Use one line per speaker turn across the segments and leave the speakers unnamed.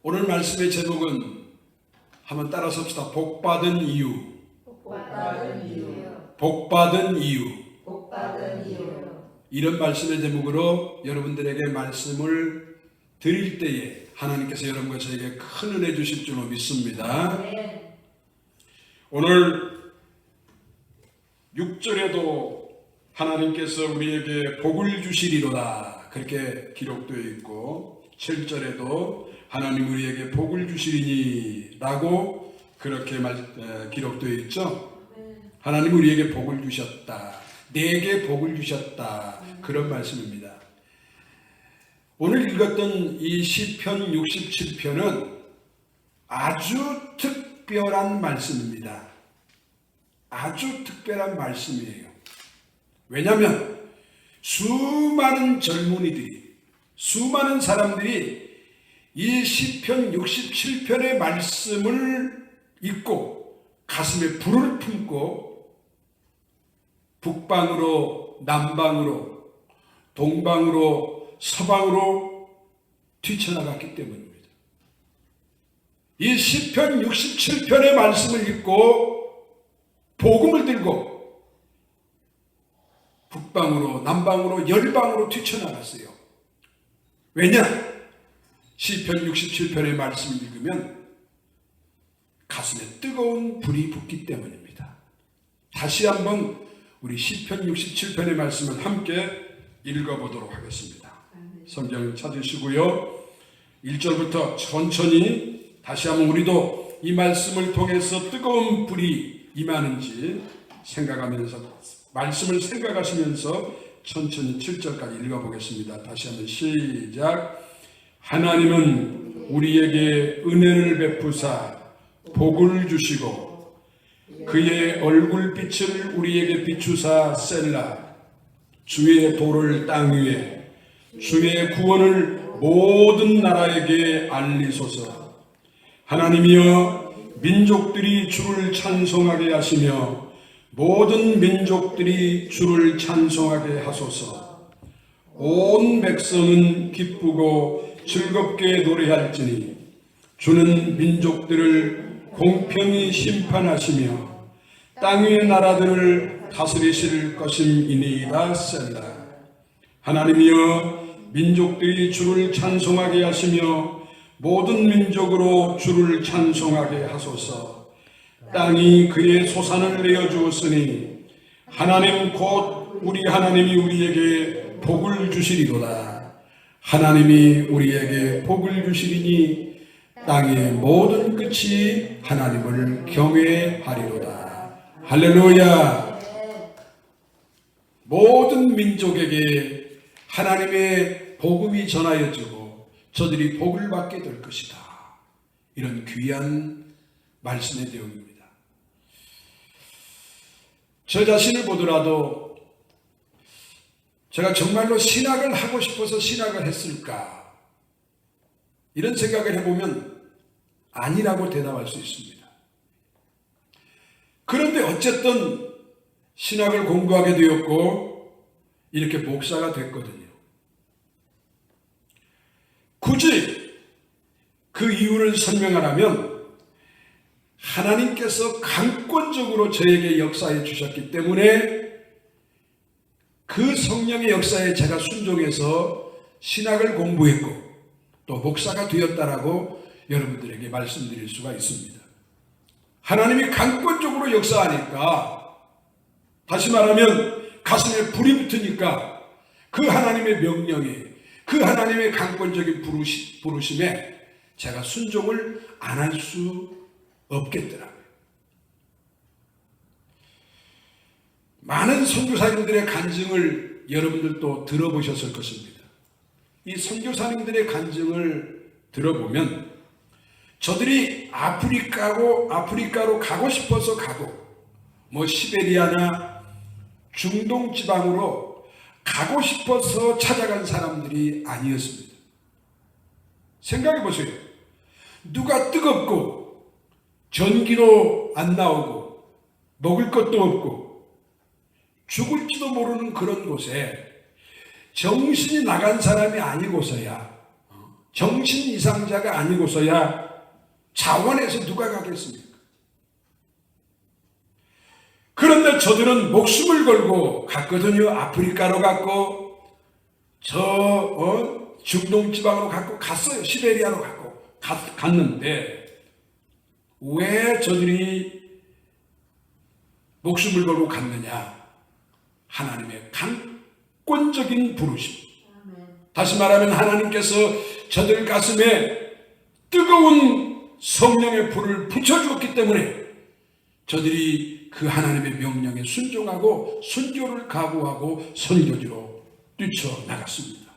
오늘 말씀의 제목은 한번 따라서 합시다. 복받은 이유.
복받은 이유.
복받은 이유.
복받은 이유.
이런 말씀의 제목으로 여러분들에게 말씀을 드릴 때에 하나님께서 여러분과 저에게 큰 은혜 주실 줄로 믿습니다.
네.
오늘 6절에도 하나님께서 우리에게 복을 주시리로다 그렇게 기록되어 있고 7절에도 하나님 우리에게 복을 주시리니 라고 그렇게 기록되어 있죠. 하나님 우리에게 복을 주셨다. 내게 복을 주셨다. 그런 말씀입니다. 오늘 읽었던 이 시편 67편은 아주 특별한 말씀입니다. 아주 특별한 말씀이에요. 왜냐하면 수많은 젊은이들이, 수많은 사람들이 이 시편 67편의 말씀을 읽고 가슴에 불을 품고 북방으로 남방으로 동방으로 서방으로 뛰쳐나갔기 때문입니다. 이 시편 67편의 말씀을 읽고 복음을 들고 북방으로 남방으로 열방으로 뛰쳐나갔어요. 왜냐? 시편 67편의 말씀을 읽으면 가슴에 뜨거운 불이 붙기 때문입니다. 다시 한번 우리 시편 67편의 말씀을 함께 읽어보도록 하겠습니다. 성경을 찾으시고요. 1절부터 천천히 다시 한번 우리도 이 말씀을 통해서 뜨거운 불이 임하는지 생각하면서 말씀을 생각하시면서 천천히 7절까지 읽어보겠습니다. 다시 한번 시작. 하나님은 우리에게 은혜를 베푸사 복을 주시고 그의 얼굴빛을 우리에게 비추사 셀라. 주의 도를 땅 위에 주의 구원을 모든 나라에게 알리소서. 하나님이여 민족들이 주를 찬송하게 하시며 모든 민족들이 주를 찬송하게 하소서. 온 백성은 기쁘고 즐겁게 노래할지니 주는 민족들을 공평히 심판하시며 땅 위의 나라들을 다스리실 것임이니이다. 셀라. 하나님이여 민족들이 주를 찬송하게 하시며 모든 민족으로 주를 찬송하게 하소서. 땅이 그의 소산을 내어주었으니 하나님 곧 우리 하나님이 우리에게 복을 주시리로다. 하나님이 우리에게 복을 주시리니 땅의 모든 끝이 하나님을 경외하리로다. 할렐루야. 모든 민족에게 하나님의 복음이 전하여지고 저들이 복을 받게 될 것이다. 이런 귀한 말씀의 내용입니다. 저 자신을 보더라도 제가 정말로 신학을 하고 싶어서 신학을 했을까? 이런 생각을 해보면 아니라고 대답할 수 있습니다. 그런데 어쨌든 신학을 공부하게 되었고 이렇게 목사가 됐거든요. 굳이 그 이유를 설명하라면 하나님께서 강권적으로 저에게 역사해 주셨기 때문에 그 성령의 역사에 제가 순종해서 신학을 공부했고 또 목사가 되었다라고 여러분들에게 말씀드릴 수가 있습니다. 하나님이 강권적으로 역사하니까, 다시 말하면 가슴에 불이 붙으니까 그 하나님의 명령에, 그 하나님의 강권적인 부르심에 제가 순종을 안 할 수 없겠더라고요. 많은 선교사님들의 간증을 여러분들도 들어보셨을 것입니다. 이 선교사님들의 간증을 들어보면 저들이 아프리카로 가고 싶어서 가고 시베리아나 중동 지방으로 가고 싶어서 찾아간 사람들이 아니었습니다. 생각해 보세요. 누가 뜨겁고 전기도 안 나오고 먹을 것도 없고 죽을지도 모르는 그런 곳에 정신이 나간 사람이 아니고서야 정신 이상자가 아니고서야 자원해서 누가 가겠습니까? 그런데 저들은 목숨을 걸고 갔거든요. 아프리카로 갔고 중동 지방으로 갔어요. 시베리아로 갔는데 왜 저들이 목숨을 걸고 갔느냐? 하나님의 강권적인 부르심. 다시 말하면 하나님께서 저들 가슴에 뜨거운 성령의 불을 붙여주었기 때문에 저들이 그 하나님의 명령에 순종하고 순교를 각오하고 선교지로 뛰쳐나갔습니다.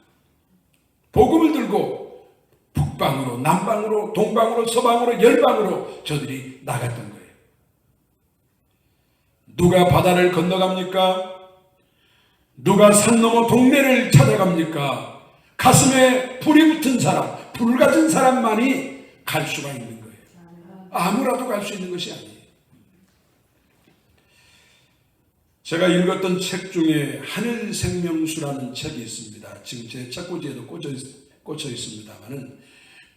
복음을 들고 북방으로 남방으로 동방으로 서방으로 열방으로 저들이 나갔던 거예요. 누가 바다를 건너갑니까? 누가 산 너머 동네를 찾아갑니까? 가슴에 불이 붙은 사람, 불 가진 사람만이 갈 수가 있는 거예요. 아무라도 갈 수 있는 것이 아니에요. 제가 읽었던 책 중에 하늘생명수라는 책이 있습니다. 지금 제 책꽂이에도 꽂혀 있습니다만은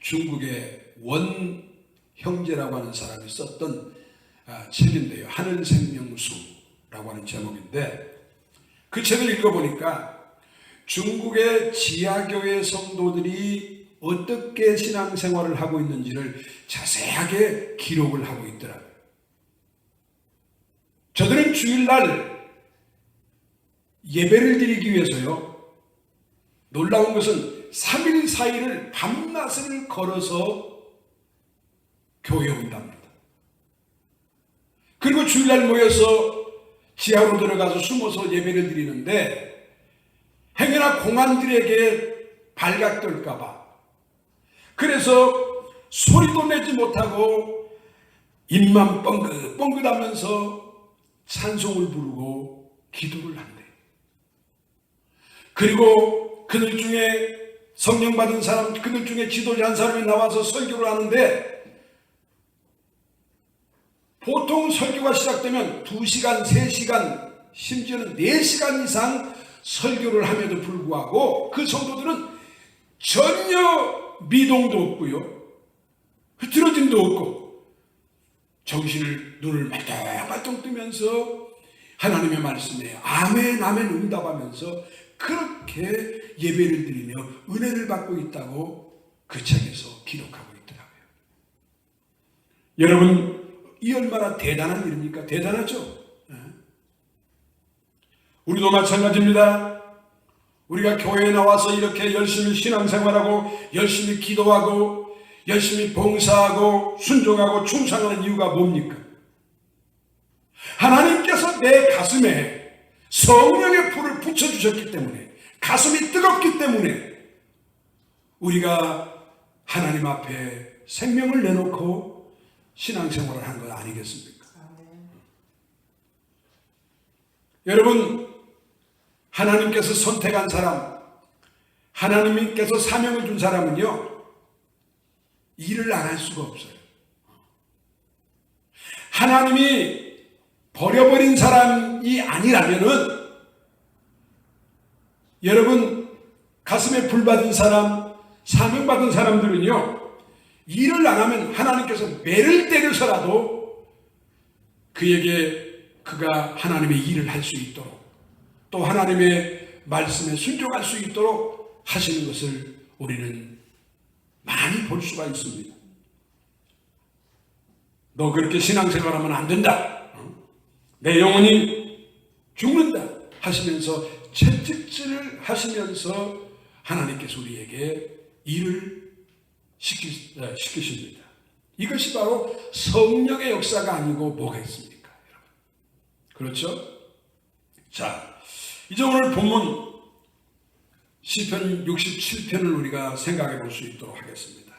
중국의 원 형제라고 하는 사람이 썼던 책인데요. 하늘생명수라고 하는 제목인데 그 책을 읽어보니까 중국의 지하교회 성도들이 어떻게 신앙생활을 하고 있는지를 자세하게 기록을 하고 있더라고요. 저들은 주일날 예배를 드리기 위해서요. 놀라운 것은 3일 4일을 밤낮을 걸어서 교회에 온답니다. 그리고 주일날 모여서 지하로 들어가서 숨어서 예배를 드리는데 행여나 공안들에게 발각될까 봐 그래서 소리도 내지 못하고 입만 뻥긋뻥긋하면서 찬송을 부르고 기도를 한대. 그리고 그들 중에 성령 받은 사람, 그들 중에 지도자 한 사람이 나와서 설교를 하는데 보통 설교가 시작되면 2시간, 3시간, 심지어는 4시간 이상 설교를 함에도 불구하고 그 성도들은 전혀 미동도 없고요. 흐트러짐도 없고 정신을 눈을 말똥말똥 뜨면서 하나님의 말씀에 아멘 아멘 응답하면서 그렇게 예배를 드리며 은혜를 받고 있다고 그 책에서 기록하고 있더라고요. 여러분 이 얼마나 대단한 일입니까? 대단하죠? 우리도 마찬가지입니다. 우리가 교회에 나와서 이렇게 열심히 신앙생활하고 열심히 기도하고 열심히 봉사하고 순종하고 충성하는 이유가 뭡니까? 하나님께서 내 가슴에 성령의 불을 붙여주셨기 때문에 가슴이 뜨겁기 때문에 우리가 하나님 앞에 생명을 내놓고 신앙생활을 한 것 아니겠습니까? 여러분 하나님께서 선택한 사람, 하나님께서 사명을 준 사람은요 일을 안 할 수가 없어요. 하나님이 버려버린 사람이 아니라면은 여러분 가슴에 불받은 사람, 사명받은 사람들은요 일을 안 하면 하나님께서 매를 때려서라도 그에게 그가 하나님의 일을 할 수 있도록 또 하나님의 말씀에 순종할 수 있도록 하시는 것을 우리는 많이 볼 수가 있습니다. 너 그렇게 신앙생활하면 안 된다. 내 영혼이 죽는다 하시면서 채찍질을 하시면서 하나님께서 우리에게 일을 시키십니다. 이것이 바로 성령의 역사가 아니고 뭐가 있습니까? 여러분? 그렇죠? 자, 이제 오늘 본문 시편 67편을 우리가 생각해 볼 수 있도록 하겠습니다.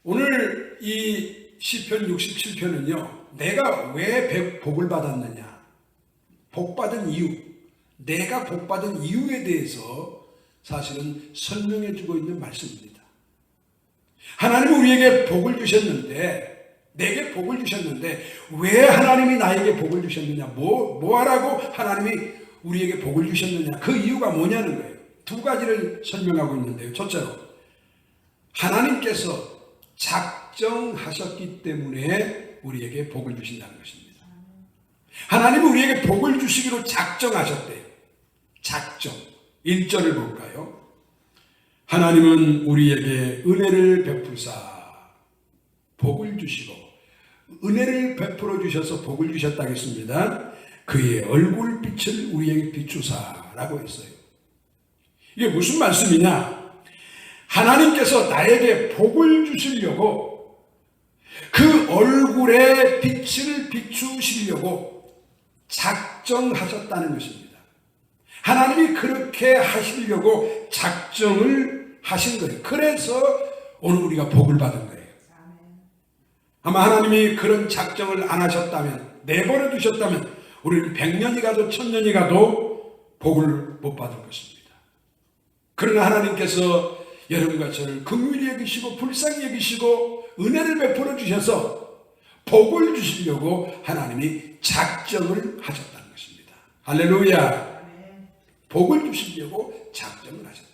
오늘 이 시편 67편은요 내가 왜 복을 받았느냐, 복받은 이유, 내가 복받은 이유에 대해서 사실은 설명해 주고 있는 말씀입니다. 하나님은 우리에게 복을 주셨는데, 내게 복을 주셨는데 왜 하나님이 나에게 복을 주셨느냐, 뭐 하라고 하나님이 우리에게 복을 주셨느냐, 그 이유가 뭐냐는 거예요. 두 가지를 설명하고 있는데요. 첫째로 하나님께서 작정하셨기 때문에 우리에게 복을 주신다는 것입니다. 하나님은 우리에게 복을 주시기로 작정하셨대요. 작정. 1절을 볼까요? 하나님은 우리에게 은혜를 베푸사 복을 주시고, 은혜를 베풀어 주셔서 복을 주셨다고 했습니다. 그의 얼굴빛을 우리에게 비추사라고 했어요. 이게 무슨 말씀이냐? 하나님께서 나에게 복을 주시려고 그 얼굴에 빛을 비추시려고 작정하셨다는 것입니다. 하나님이 그렇게 하시려고 작정을 하신 거예요. 그래서 오늘 우리가 복을 받은 거예요. 아마 하나님이 그런 작정을 안 하셨다면, 내버려 두셨다면 우리는 100년이 가도 1000년이 가도 복을 못 받을 것입니다. 그러나 하나님께서 여러분과 저를 긍휼히 여기시고 불쌍히 여기시고 은혜를 베풀어 주셔서 복을 주시려고 하나님이 작정을 하셨다는 것입니다. 할렐루야. 복을 주시려고 작정을 하셨다.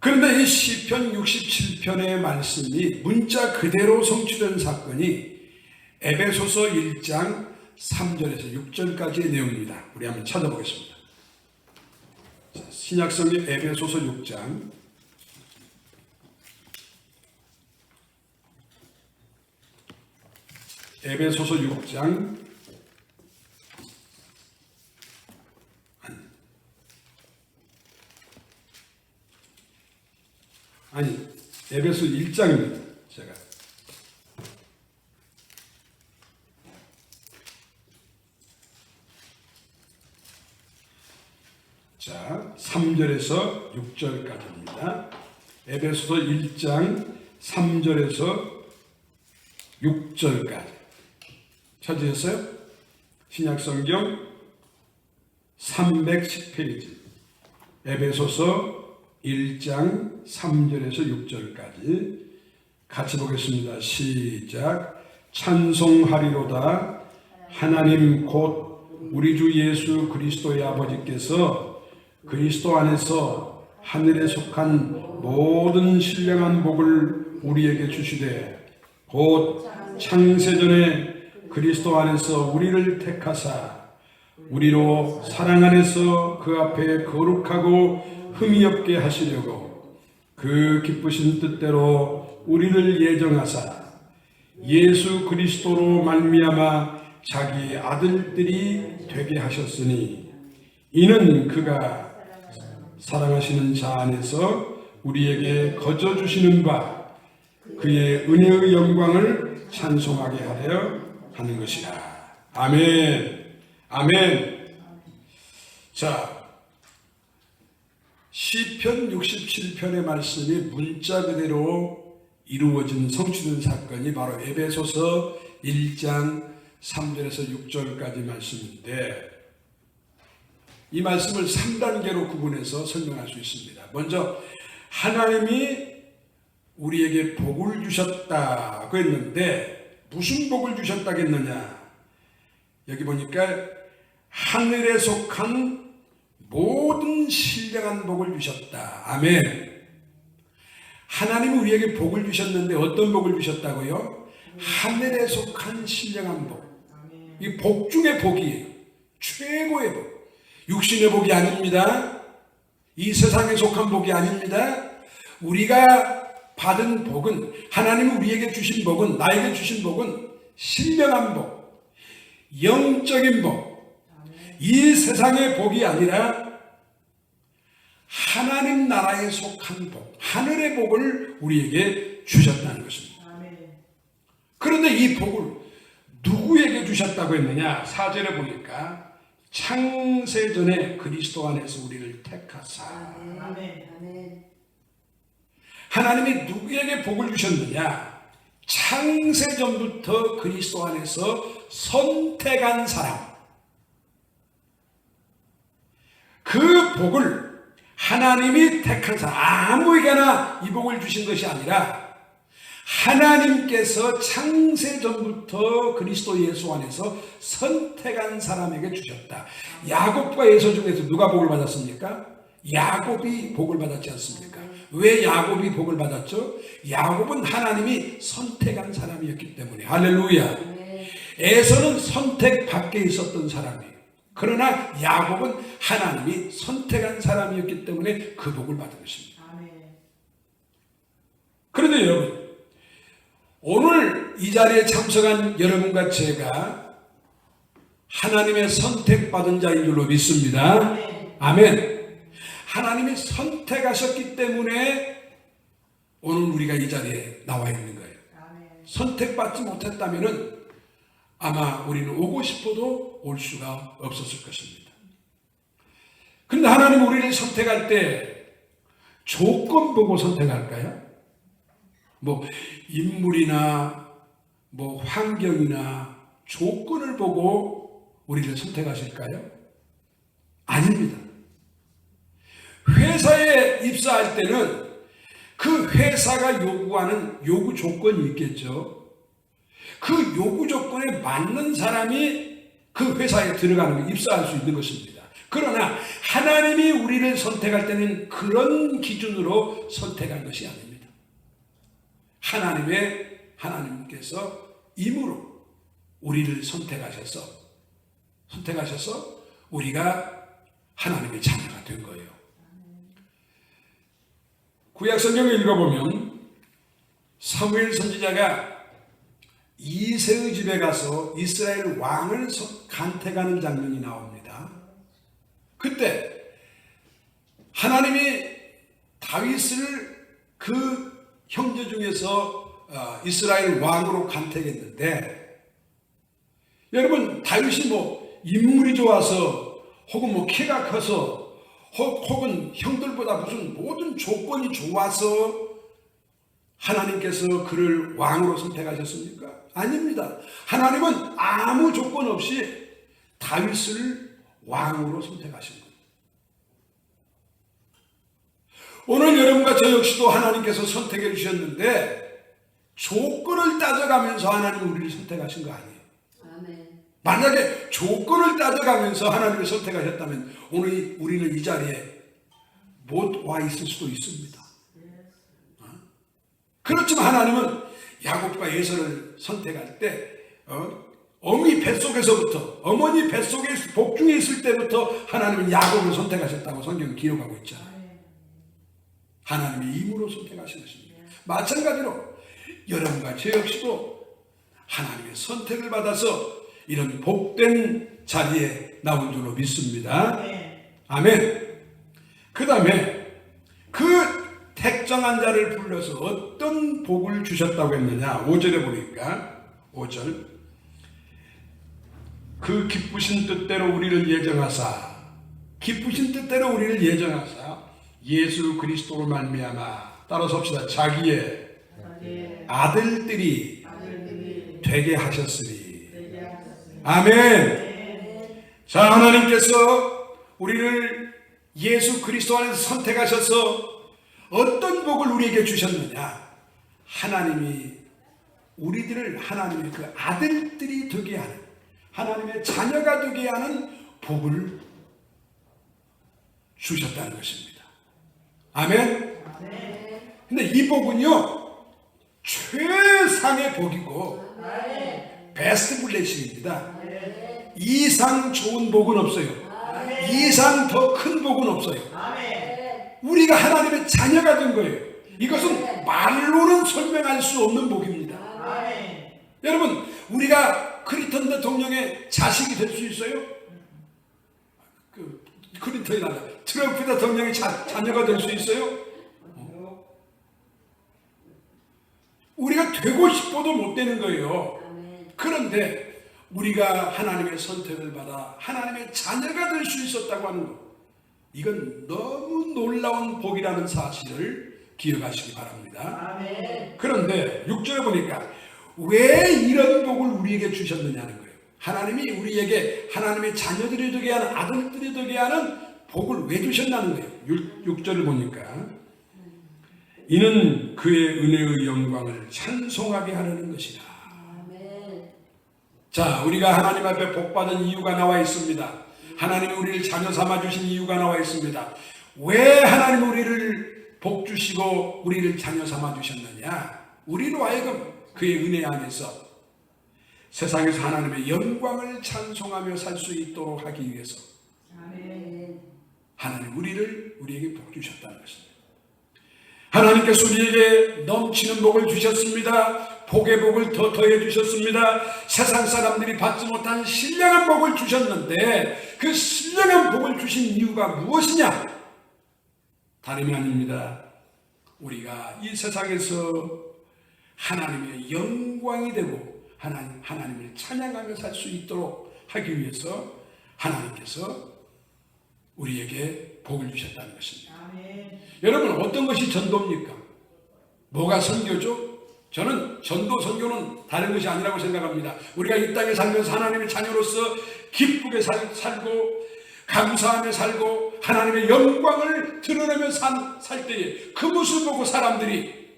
그런데 이 시편 67편의 말씀이 문자 그대로 성취된 사건이 에베소서 1장 3절에서 6절까지의 내용입니다. 우리 한번 찾아보겠습니다. 신약성경 에베소서 6장 에베소서 6장 아니 에베소 1장입니다. 제가 자 3절에서 6절까지입니다. 에베소서 1장 3절에서 6절까지 찾으셨어요? 신약성경 310페이지 에베소서 1장 3절에서 6절까지 같이 보겠습니다. 시작. 찬송하리로다. 하나님 곧 우리 주 예수 그리스도의 아버지께서 그리스도 안에서 하늘에 속한 모든 신령한 복을 우리에게 주시되 곧 창세전에 그리스도 안에서 우리를 택하사 우리로 사랑 안에서 그 앞에 거룩하고 흠이 없게 하시려고 그 기쁘신 뜻대로 우리를 예정하사 예수 그리스도로 말미암아 자기 아들들이 되게 하셨으니 이는 그가 사랑하시는 자 안에서 우리에게 거저 주시는 바 그의 은혜의 영광을 찬송하게 하려 하는 것이라. 아멘. 아멘. 자, 시편 67편의 말씀이 문자 그대로 이루어진 성취된 사건이 바로 에베소서 1장 3절에서 6절까지 말씀인데, 이 말씀을 3단계로 구분해서 설명할 수 있습니다. 먼저 하나님이 우리에게 복을 주셨다고 했는데 무슨 복을 주셨다고 했느냐? 여기 보니까 하늘에 속한 모든 신령한 복을 주셨다. 아멘. 하나님이 우리에게 복을 주셨는데 어떤 복을 주셨다고요? 하늘에 속한 신령한 복. 이 복 중의 복이에요. 최고의 복. 육신의 복이 아닙니다. 이 세상에 속한 복이 아닙니다. 우리가 받은 복은, 하나님이 우리에게 주신 복은, 나에게 주신 복은 신령한 복, 영적인 복, 이 세상의 복이 아니라 하나님 나라에 속한 복, 하늘의 복을 우리에게 주셨다는 것입니다. 그런데 이 복을 누구에게 주셨다고 했느냐? 4절에 보니까 창세전에 그리스도 안에서 우리를 택하사. 하나님이 누구에게 복을 주셨느냐? 창세전부터 그리스도 안에서 선택한 사람. 그 복을 하나님이 택한 사람, 아무에게나 이 복을 주신 것이 아니라 하나님께서 창세전부터 그리스도 예수 안에서 선택한 사람에게 주셨다. 야곱과 에서 중에서 누가 복을 받았습니까? 야곱이 복을 받았지 않습니까? 왜 야곱이 복을 받았죠? 야곱은 하나님이 선택한 사람이었기 때문에. 할렐루야. 에서는 선택 밖에 있었던 사람이에요. 그러나 야곱은 하나님이 선택한 사람이었기 때문에 그 복을 받은 것입니다. 그런데 여러분, 오늘 이 자리에 참석한 여러분과 제가 하나님의 선택받은 자인 줄로 믿습니다. 아멘. 하나님이 선택하셨기 때문에 오늘 우리가 이 자리에 나와 있는 거예요. 선택받지 못했다면 아마 우리는 오고 싶어도 올 수가 없었을 것입니다. 그런데 하나님 우리를 선택할 때 조건 보고 선택할까요? 뭐 인물이나 뭐 환경이나 조건을 보고 우리를 선택하실까요? 아닙니다. 회사에 입사할 때는 그 회사가 요구하는 요구 조건이 있겠죠. 그 요구 조건에 맞는 사람이 그 회사에 들어가는, 입사할 수 있는 것입니다. 그러나 하나님이 우리를 선택할 때는 그런 기준으로 선택한 것이 아닙니다. 하나님께서 임으로 우리를 선택하셔서 우리가 하나님의 자녀가 된 거예요. 구약 성경을 읽어보면 사무엘 선지자가 이새의 집에 가서 이스라엘 왕을 간택하는 장면이 나옵니다. 그때 하나님이 다윗을 그 형제 중에서 이스라엘 왕으로 간택했는데, 여러분 다윗이 뭐 인물이 좋아서 혹은 뭐 키가 커서 혹은 형들보다 무슨 모든 조건이 좋아서 하나님께서 그를 왕으로 선택하셨습니까? 아닙니다. 하나님은 아무 조건 없이 다윗을 왕으로 선택하신 겁니다. 오늘 여러분과 저 역시도 하나님께서 선택해 주셨는데 조건을 따져가면서 하나님 우리를 선택하신 거 아니에요.
아멘.
만약에 조건을 따져가면서 하나님을 선택하셨다면 오늘 우리는 이 자리에 못 와 있을 수도 있습니다. 그렇지만 하나님은 야곱과 에서를 선택할 때 어머니 뱃속에서부터, 어머니 뱃속에 복중에 있을 때부터 하나님은 야곱을 선택하셨다고 성경이 기록하고 있잖아요. 하나님의 임으로 선택하신 것입니다. 마찬가지로 여러분과 저 역시도 하나님의 선택을 받아서 이런 복된 자리에 나온 줄로 믿습니다. 아멘. 그 다음에 그 택정한 자를 불러서 어떤 복을 주셨다고 했느냐. 5절에 보니까 5절, 그 기쁘신 뜻대로 우리를 예정하사, 기쁘신 뜻대로 우리를 예정하사 예수 그리스도로 말미암아, 따라서 합시다. 자기의 아들들이 되게 하셨으니. 아멘. 자, 하나님께서 우리를 예수 그리스도 안에서 선택하셔서 어떤 복을 우리에게 주셨느냐. 하나님이 우리들을 하나님의 그 아들들이 되게 하는, 하나님의 자녀가 되게 하는 복을 주셨다는 것입니다. 아멘. 근데 이 복은요 최상의 복이고 베스트 블레싱입니다. 이상 좋은 복은 없어요. 이상 더 큰 복은 없어요. 우리가 하나님의 자녀가 된 거예요. 이것은 말로는 설명할 수 없는 복입니다. 여러분, 우리가 클린턴 대통령의 자식이 될 수 있어요? 클린턴이 아니라 트럼프 대통령의 자녀가 될 수 있어요? 우리가 되고 싶어도 못 되는 거예요. 그런데 우리가 하나님의 선택을 받아 하나님의 자녀가 될 수 있었다고 하는 것, 이건 너무 놀라운 복이라는 사실을 기억하시기 바랍니다. 그런데 6절에 보니까 왜 이런 복을 우리에게 주셨느냐는 거예요. 하나님이 우리에게 하나님의 자녀들이 되게 하는, 아들들이 되게 하는 복을 왜 주셨냐는 거예요. 6절을 보니까 이는 그의 은혜의 영광을 찬송하게 하려는 것이라.
아멘.
자, 우리가 하나님 앞에 복받은 이유가 나와 있습니다. 하나님이 우리를 자녀 삼아 주신 이유가 나와 있습니다. 왜 하나님 우리를 복 주시고 우리를 자녀 삼아 주셨느냐? 우리로 하여금 그의 은혜 안에서 세상에서 하나님의 영광을 찬송하며 살 수 있도록 하기 위해서
아멘.
하나님 우리에게 복 주셨다는 것입니다. 하나님께서 우리에게 넘치는 복을 주셨습니다. 복의 복을 더 더해 주셨습니다. 세상 사람들이 받지 못한 신령한 복을 주셨는데 그 신령한 복을 주신 이유가 무엇이냐? 다름이 아닙니다. 우리가 이 세상에서 하나님의 영광이 되고 하나님을 찬양하며 살 수 있도록 하기 위해서 하나님께서 우리에게 복을 주셨다는 것입니다.
아멘.
여러분, 어떤 것이 전도입니까? 뭐가 선교죠? 저는 전도, 선교는 다른 것이 아니라고 생각합니다. 우리가 이 땅에 살면서 하나님의 자녀로서 기쁘게 살고 감사하며 살고 하나님의 영광을 드러내며 살 때에 그 모습을 보고 사람들이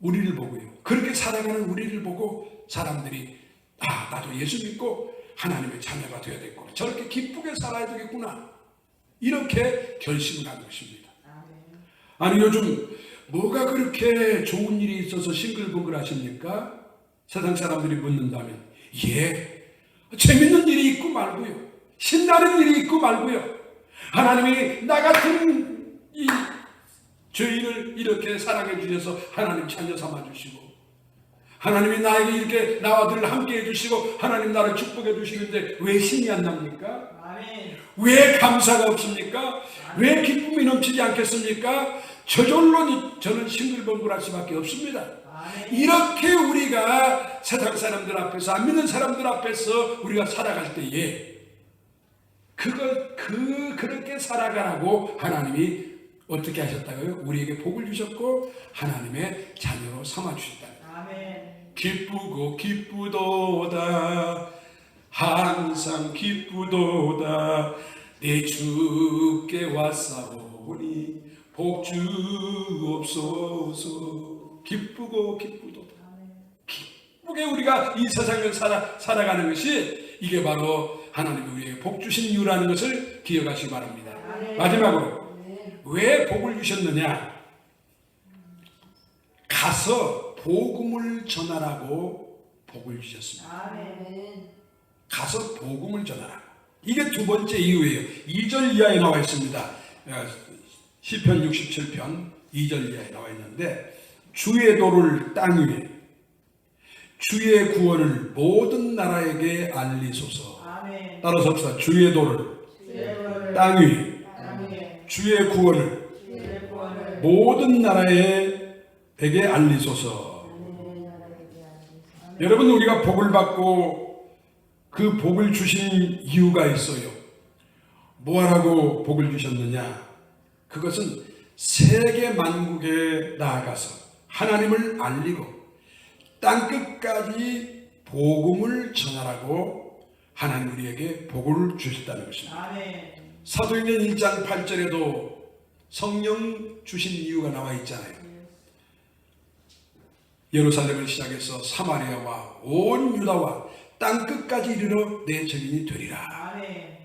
우리를 보고요. 그렇게 살아가는 우리를 보고 사람들이 나도 예수 믿고 하나님의 자녀가 되어야겠구나. 저렇게 기쁘게 살아야 되겠구나. 이렇게 결심을 하는 것입니다. 아니, 요즘 뭐가 그렇게 좋은 일이 있어서 싱글벙글 하십니까? 세상 사람들이 묻는다면 재밌는 일이 있고 말고요. 신나는 일이 있고 말고요. 하나님이 나 같은 이 죄인을 이렇게 사랑해 주셔서 하나님 자녀 삼아 주시고 하나님이 나에게 이렇게 나와 늘 함께 해주시고 하나님 나를 축복해 주시는데 왜 신이 안 납니까?
아멘.
왜 감사가 없습니까? 왜 기쁨이 넘치지 않겠습니까? 저절로 저는 싱글벙글할 수밖에 없습니다.
아멘.
이렇게 우리가 세상 사람들 앞에서 안 믿는 사람들 앞에서 우리가 살아갈 때에 그렇게 살아가라고 하나님이 어떻게 하셨다고요? 우리에게 복을 주셨고 하나님의 자녀로 삼아 주셨다.
아멘.
기쁘고 기쁘도다 항상 기쁘도다 내 주께 왔사오니 복 주옵소서. 기쁘고 기쁘도다. 기쁘게 우리가 이 세상을 살아가는 것이 이게 바로 하나님이 우리에게 복 주신 이유라는 것을 기억하시기 바랍니다. 마지막으로 왜 복을 주셨느냐? 가서 복음을 전하라고 복을 주셨습니다.
아멘.
가서 복음을 전하라. 이게 두 번째 이유예요. 2절 이하에 나와 있습니다. 시편 67편 2절 이하에 나와 있는데 주의 도를 땅 위에 주의 구원을 모든 나라에게 알리소서.
아멘.
따라서 합시다. 주의 도를 땅 위에 주의 구원을 모든 나라에게 알리소서. 여러분, 우리가 복을 받고 그 복을 주신 이유가 있어요. 뭐하라고 복을 주셨느냐? 그것은 세계 만국에 나아가서 하나님을 알리고 땅끝까지 복음을 전하라고 하나님 우리에게 복을 주셨다는 것입니다.
아멘.
사도행전 1장 8절에도 성령 주신 이유가 나와 있잖아요. 예루살렘을 시작해서 사마리아와 온 유다와 땅끝까지 이르러 내 증인이 되리라.
아멘.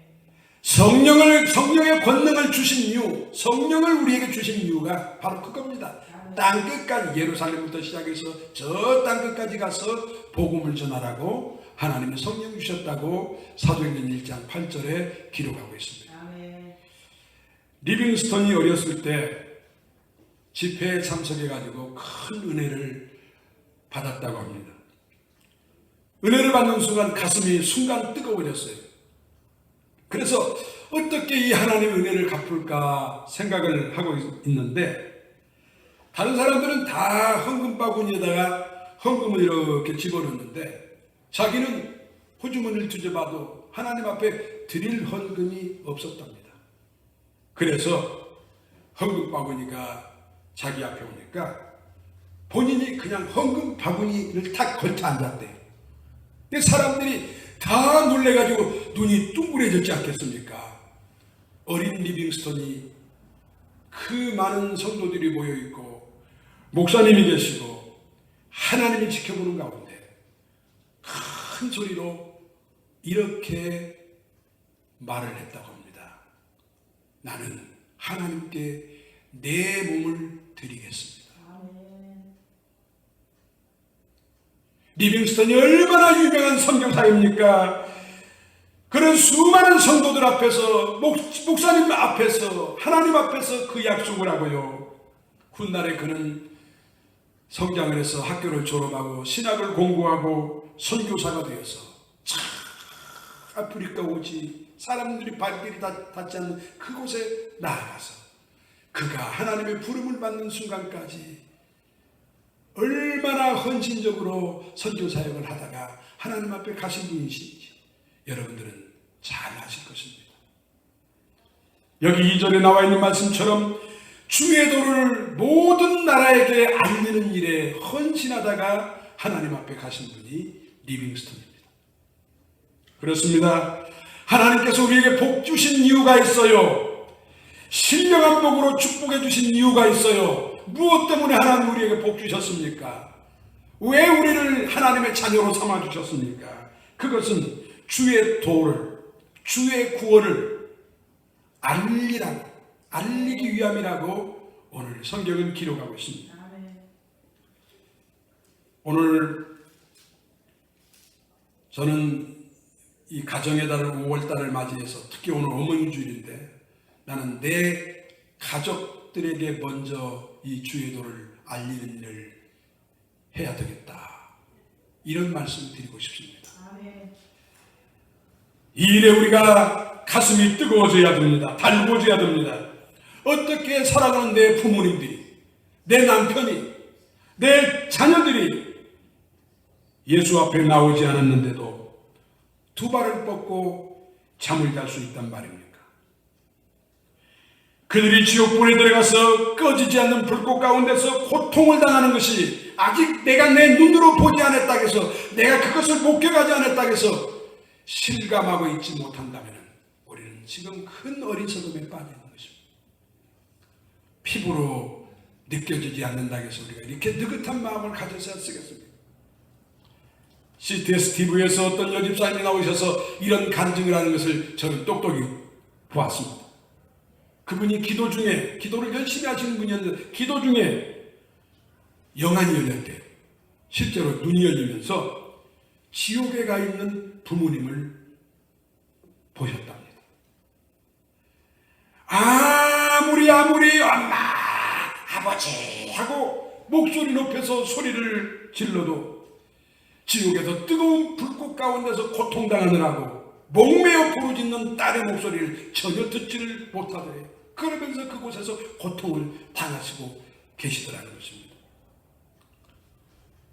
성령의 권능을 주신 이유, 성령을 우리에게 주신 이유가 바로 그겁니다. 땅끝까지, 예루살렘부터 시작해서 저 땅끝까지 가서 복음을 전하라고 하나님의 성령 주셨다고 사도행전 1장 8절에 기록하고 있습니다.
아멘.
리빙스턴이 어렸을 때 집회에 참석해가지고 큰 은혜를 받았다고 합니다. 은혜를 받는 순간 가슴이 순간 뜨거워졌어요. 그래서 어떻게 이 하나님의 은혜를 갚을까 생각을 하고 있는데 다른 사람들은 다 헌금 바구니에다가 헌금을 이렇게 집어넣는데 자기는 호주머니를 뒤져봐도 하나님 앞에 드릴 헌금이 없었답니다. 그래서 헌금 바구니가 자기 앞에 오니까 본인이 그냥 헌금 바구니를 탁 걸쳐 앉았대요. 사람들이 다 놀래가지고 눈이 둥그레졌지 않겠습니까? 어린 리빙스턴이 그 많은 성도들이 모여 있고 목사님이 계시고 하나님이 지켜보는 가운데 큰 소리로 이렇게 말을 했다고 합니다. 나는 하나님께 내 몸을 드리겠습니다.
아멘.
리빙스턴이 얼마나 유명한 선교사입니까? 그런 수많은 성도들 앞에서 목사님 앞에서 하나님 앞에서 그 약속을 하고요. 훗날에 그는 성장을 해서 학교를 졸업하고 신학을 공부하고 선교사가 되어서 아프리카 오지 사람들이 발길이 닿지 않는 그곳에 나아가서 그가 하나님의 부름을 받는 순간까지 얼마나 헌신적으로 선교사역을 하다가 하나님 앞에 가신 분이신지 여러분들은 잘 아실 것입니다. 여기 2절에 나와 있는 말씀처럼 주의 도를 모든 나라에게 알리는 일에 헌신하다가 하나님 앞에 가신 분이 리빙스턴입니다. 그렇습니다. 하나님께서 우리에게 복 주신 이유가 있어요. 신령한 복으로 축복해 주신 이유가 있어요. 무엇 때문에 하나님 우리에게 복 주셨습니까? 왜 우리를 하나님의 자녀로 삼아 주셨습니까? 그것은 주의 도를, 주의 구원을 알리기 위함이라고 오늘 성경은 기록하고 있습니다.
아멘.
오늘 저는 이 가정의 달 5월달을 맞이해서 특히 오늘 어머니 주일인데 나는 내 가족들에게 먼저 이 주의 도를 알리는 일을 해야 되겠다. 이런 말씀을 드리고 싶습니다.
아멘.
이 일에 우리가 가슴이 뜨거워져야 됩니다. 달궈져야 됩니다. 어떻게 살아가는 내 부모님들이, 내 남편이, 내 자녀들이 예수 앞에 나오지 않았는데도 두 발을 뻗고 잠을 잘 수 있단 말입니까? 그들이 지옥불에 들어가서 꺼지지 않는 불꽃 가운데서 고통을 당하는 것이 아직 내가 내 눈으로 보지 않았다 해서 내가 그것을 목격하지 않았다 해서 실감하고 있지 못한다면 우리는 지금 큰 어리석음에 빠져 있는 것입니다. 피부로 느껴지지 않는다 해서 우리가 이렇게 느긋한 마음을 가져서야 쓰겠습니까? CTS TV에서 어떤 여집사님이 나오셔서 이런 간증을 하는 것을 저는 똑똑히 보았습니다. 그분이 기도 중에, 기도를 열심히 하시는 분이었는데 기도 중에 영안이 열렸대요. 실제로 눈이 열리면서 지옥에 가 있는 부모님을 보셨답니다. 아무리 엄마, 아버지 하고 목소리 높여서 소리를 질러도 지옥에서 뜨거운 불꽃 가운데서 고통당하느라고 목매어 부르짖는 딸의 목소리를 전혀 듣지를 못하더래요. 그러면서 그곳에서 고통을 당하시고 계시더라는 것입니다.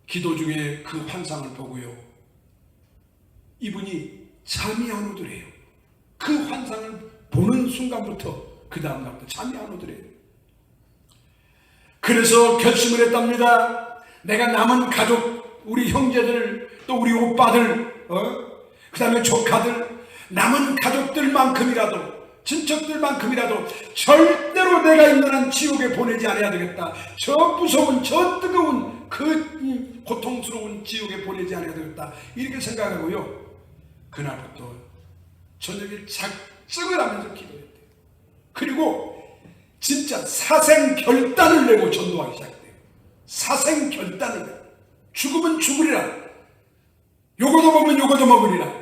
기도 중에 그 환상을 보고요. 이분이 잠이 안 오더래요. 그 환상을 보는 순간부터 그 다음 날부터 잠이 안 오더래요. 그래서 결심을 했답니다. 내가 남은 가족, 우리 형제들, 또 우리 오빠들, 그 다음에 조카들, 남은 가족들만큼이라도, 친척들만큼이라도 절대로 내가 있는 한 지옥에 보내지 않아야 되겠다. 저 무서운, 저 뜨거운, 그 고통스러운 지옥에 보내지 않아야 되겠다. 이렇게 생각하고요. 그날부터 저녁에 작정을 하면서 기도했대요. 그리고 진짜 사생결단을 내고 전도하기 시작했대요. 사생결단을. 죽으면 죽으리라. 요거도 먹으면 요거도 먹으리라.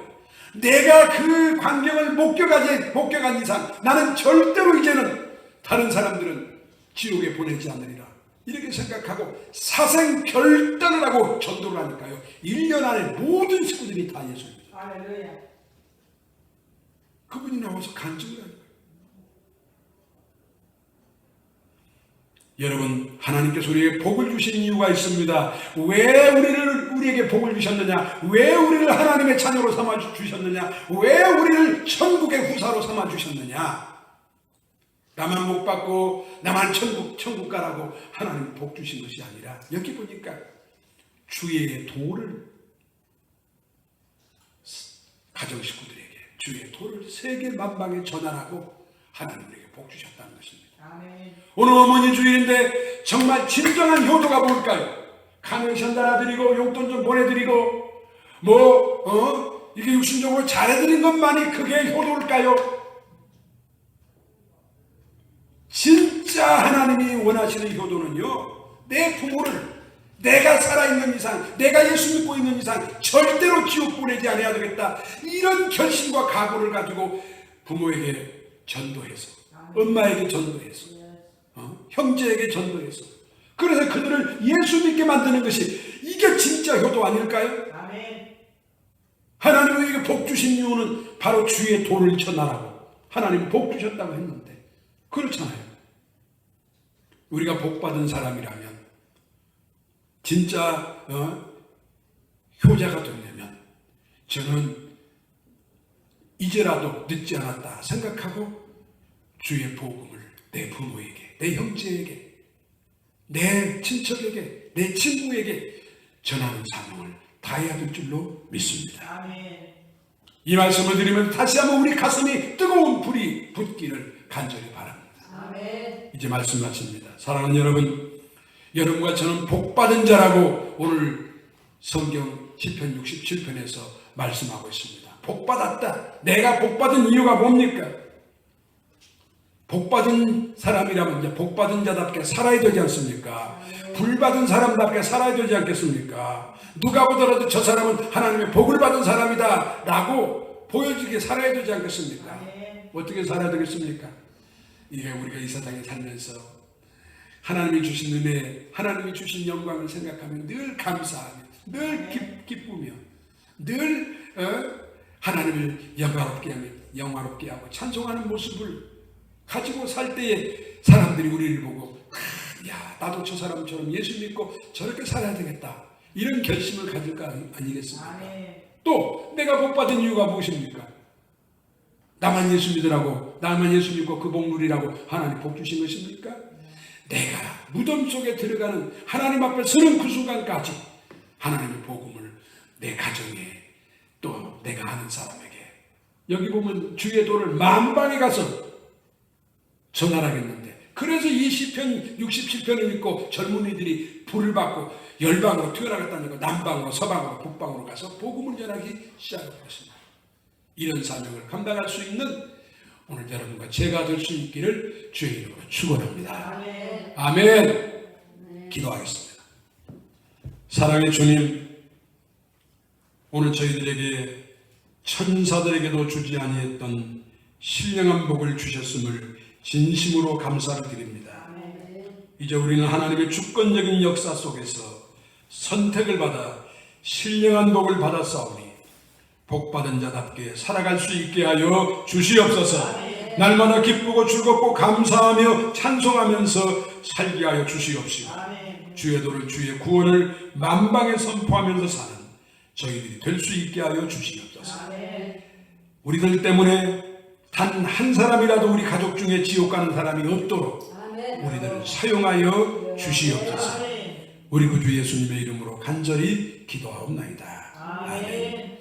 내가 그 광경을 목격한 이상 나는 절대로 이제는 다른 사람들은 지옥에 보내지 않으리라. 이렇게 생각하고 사생결단을 하고 전도를 하니까요. 1년 안에 모든 식구들이 다 예수를 믿어요.
할렐루야.
그분이 나와서 간증을 하는 거예요. 여러분, 하나님께서 우리에게 복을 주신 이유가 있습니다. 왜 우리에게 복을 주셨느냐? 왜 우리를 하나님의 자녀로 삼아 주셨느냐? 왜 우리를 천국의 후사로 삼아 주셨느냐? 나만 복 받고 나만 천국 가라고 하나님 복 주신 것이 아니라 여기 보니까 주의 도를 가정 식구들에게 주의 도를 세계 만방에 전하라고 하나님 우리에게 복 주셨다는 것입니다.
아멘.
오늘 어머니 주일인데 정말 진정한 효도가 뭘까요? 카네이션 달아드리고 용돈 좀 보내드리고 이게 육신적으로 잘해드린 것만이 그게 효도일까요? 진짜 하나님이 원하시는 효도는요, 내 부모를 내가 살아있는 이상, 내가 예수 믿고 있는 이상 절대로 지옥 보내지 않아야 되겠다, 이런 결심과 각오를 가지고 부모에게 전도해서, 엄마에게 전도해서, 형제에게 전도해서, 그래서 그들을 예수 믿게 만드는 것이, 이게 진짜 효도 아닐까요?
아멘.
하나님은 우리에게 복 주신 이유는 바로 주의 도를 쳐나라고 하나님 복 주셨다고 했는데, 그렇잖아요. 우리가 복 받은 사람이라면 진짜 효자가 되려면 저는 이제라도 늦지 않았다 생각하고 주의 복음을 내 부모에게, 내 형제에게, 내 친척에게, 내 친구에게 전하는 사명을 다해야 될 줄로 믿습니다.
아멘.
이 말씀을 드리면 다시 한번 우리 가슴이 뜨거운 불이 붙기를 간절히 바랍니다.
아멘.
이제 말씀 마칩니다. 사랑하는 여러분, 여러분과 저는 복받은 자라고 오늘 성경 시편 67편에서 말씀하고 있습니다. 복받았다. 내가 복받은 이유가 뭡니까? 복받은 사람이라면 이제 복받은 자답게 살아야 되지 않습니까? 불받은 사람답게 살아야 되지 않겠습니까? 누가 보더라도 저 사람은 하나님의 복을 받은 사람이다 라고 보여지게 살아야 되지 않겠습니까? 어떻게 살아야 되겠습니까? 이게 우리가 이 세상에 살면서 하나님이 주신 은혜, 하나님이 주신 영광을 생각하면 늘 감사하며, 늘 기쁘며, 늘 하나님을 영화롭게 하고 찬송하는 모습을 가지고 살 때에 사람들이 우리를 보고, 야, 나도 저 사람처럼 예수 믿고 저렇게 살아야 되겠다, 이런 결심을 가질 거 아니겠습니까? 또 내가 복받은 이유가 무엇입니까? 나만 예수 믿으라고, 나만 예수 믿고 그 복 누리라고 하나님 복 주신 것입니까? 내가 무덤 속에 들어가는 하나님 앞에 서는 그 순간까지 하나님의 복음을 내 가정에, 또 내가 아는 사람에게, 여기 보면 주의 도를 만방에 가서 전하라겠는데, 그래서 이 시편 67편을 읽고 젊은이들이 불을 받고 열방으로 튀어나갔다는 거, 남방으로 서방으로 북방으로 가서 복음을 전하기 시작했습니다. 이런 사명을 감당할 수 있는 오늘 여러분과 제가 될 수 있기를 주의 이름으로 축원합니다.
아멘.
아멘. 기도하겠습니다. 사랑의 주님, 오늘 저희들에게 천사들에게도 주지 아니했던 신령한 복을 주셨음을 진심으로 감사를 드립니다.
아멘.
이제 우리는 하나님의 주권적인 역사 속에서 선택을 받아 신령한 복을 받았사오니 복받은 자답게 살아갈 수 있게 하여 주시옵소서. 날마다 기쁘고 즐겁고 감사하며 찬송하면서 살게 하여 주시옵시고, 주의 도를, 주의 구원을 만방에 선포하면서 사는 저희들이 될 수 있게 하여 주시옵소서. 우리들 때문에 단 한 사람이라도 우리 가족 중에 지옥 가는 사람이 없도록 우리들을 사용하여 주시옵소서. 우리 구주 예수님의 이름으로 간절히 기도하옵나이다. 아멘.